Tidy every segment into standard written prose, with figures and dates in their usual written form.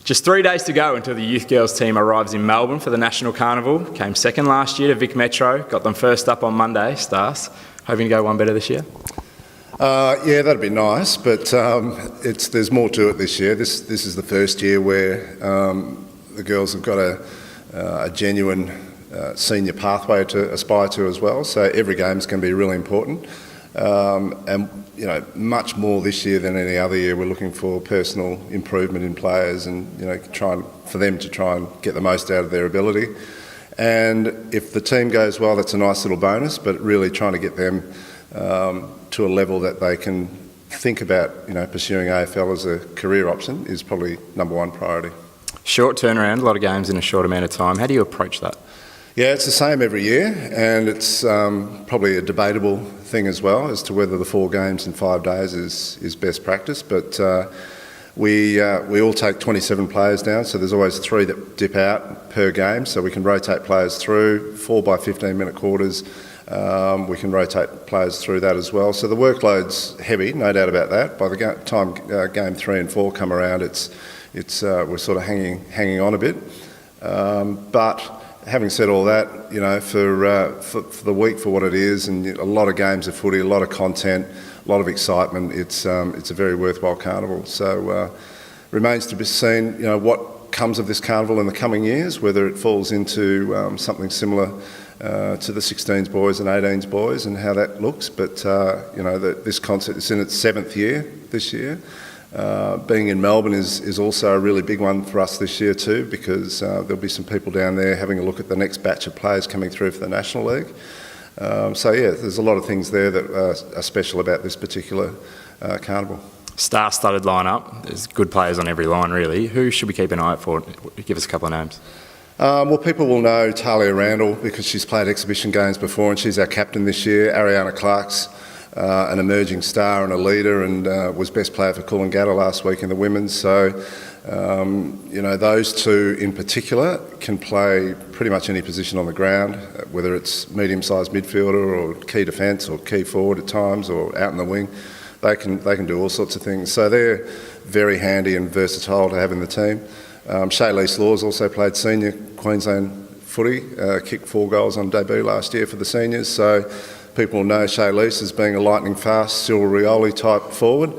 Just 3 days to go until the youth girls team arrives in Melbourne for the National Carnival. Came second last year to Vic Metro, got them first up on Monday, Stars. Hoping to go one better this year? Yeah, that'd be nice, but there's more to it this year. This is the first year where the girls have got a genuine senior pathway to aspire to as well, so every game's going to be really important. And much more this year than any other year, we're looking for personal improvement in players and for them to try and get the most out of their ability. And if the team goes well, that's a nice little bonus, but really trying to get them to a level that they can think about pursuing AFL as a career option is probably number one priority. Short turnaround, a lot of games in a short amount of time. How do you approach that? Yeah, it's the same every year, and it's probably a debatable thing as well as to whether the 4 games in 5 days is best practice. But we all take 27 players down, so there's always 3 that dip out per game, so we can rotate players through 4 by 15-minute quarters. We can rotate players through that as well. So the workload's heavy, no doubt about that. By the time game 3 and 4 come around, we're sort of hanging on a bit, but. Having said all that, for the week for what it is, and a lot of games of footy, a lot of content, a lot of excitement, it's a very worthwhile carnival. So remains to be seen, what comes of this carnival in the coming years, whether it falls into something similar to the 16s boys and 18s boys and how that looks. But this concept is in its 7th year this year. Being in Melbourne is also a really big one for us this year too, because there'll be some people down there having a look at the next batch of players coming through for the National League. So yeah, there's a lot of things there that are special about this particular carnival. Star-studded lineup. There's good players on every line really. Who should we keep an eye out for? Give us a couple of names. Well, people will know Talia Randall because she's played exhibition games before and she's our captain this year. Ariana Clark's an emerging star and a leader, and was best player for Coolangatta last week in the women's. So, those 2 in particular can play pretty much any position on the ground, whether it's medium-sized midfielder or key defence or key forward at times or out in the wing. They can do all sorts of things. So they're very handy and versatile to have in the team. Shaylease Laws also played senior Queensland footy, kicked 4 goals on debut last year for the seniors. So. People will know Shaylease as being a lightning-fast, Cyril Rioli type forward.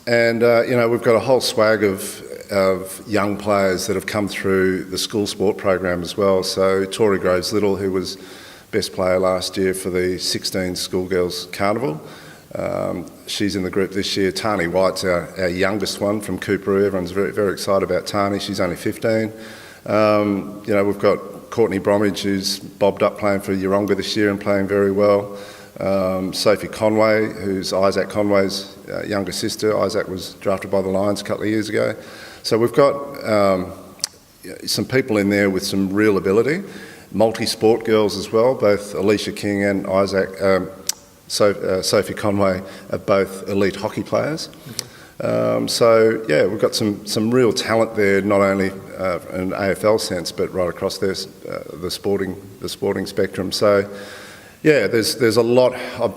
We've got a whole swag of young players that have come through the school sport program as well. So Tori Groves-Little, who was best player last year for the 16 Schoolgirls Carnival. She's in the group this year. Tani White's our youngest one from Cooperoo. Everyone's very, very excited about Tani. She's only 15. We've got Courtney Bromwich, who's bobbed up playing for Yeronga this year and playing very well. Sophie Conway, who's Isaac Conway's younger sister. Isaac was drafted by the Lions a couple of years ago. So we've got some people in there with some real ability. Multi-sport girls as well, both Alicia King and Sophie Conway are both elite hockey players. We've got some real talent there, not only in an AFL sense, but right across the sporting spectrum. So, yeah, there's a lot.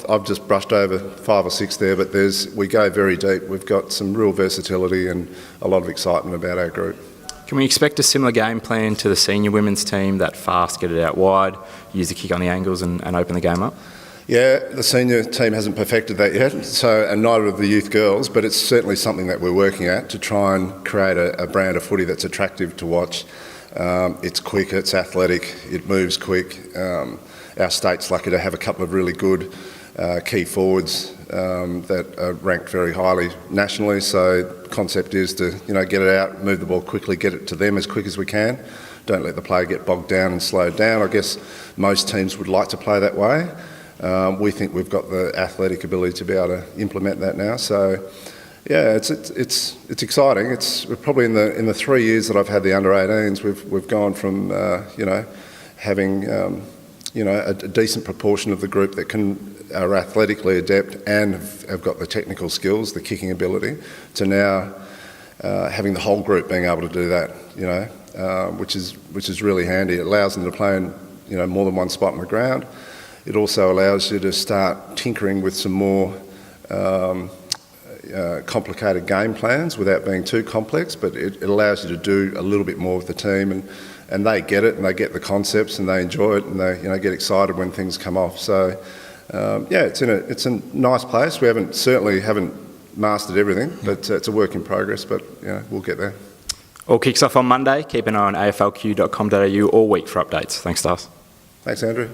I've just brushed over 5 or 6 there, but we go very deep. We've got some real versatility and a lot of excitement about our group. Can we expect a similar game plan to the senior women's team, that fast, get it out wide, use the kick on the angles and open the game up? Yeah, the senior team hasn't perfected that yet, and neither have the youth girls, but it's certainly something that we're working at to try and create a brand of footy that's attractive to watch. It's quick, it's athletic, it moves quick. Our state's lucky to have a couple of really good key forwards that are ranked very highly nationally, so the concept is to get it out, move the ball quickly, get it to them as quick as we can. Don't let the player get bogged down and slowed down. I guess most teams would like to play that way. We think we've got the athletic ability to be able to implement that now. So, yeah, it's exciting. We're probably in the 3 years that I've had the under-18s, we've gone from having a decent proportion of the group that are athletically adept and have got the technical skills, the kicking ability, to now having the whole group being able to do that. Which is really handy. It allows them to play in more than one spot on the ground. It also allows you to start tinkering with some more complicated game plans without being too complex, but it allows you to do a little bit more with the team, and they get it, and they get the concepts, and they enjoy it, and they get excited when things come off. So it's a nice place. We certainly haven't mastered everything, but it's a work in progress. But we'll get there. All kicks off on Monday. Keep an eye on aflq.com.au all week for updates. Thanks, Stars. Thanks, Andrew.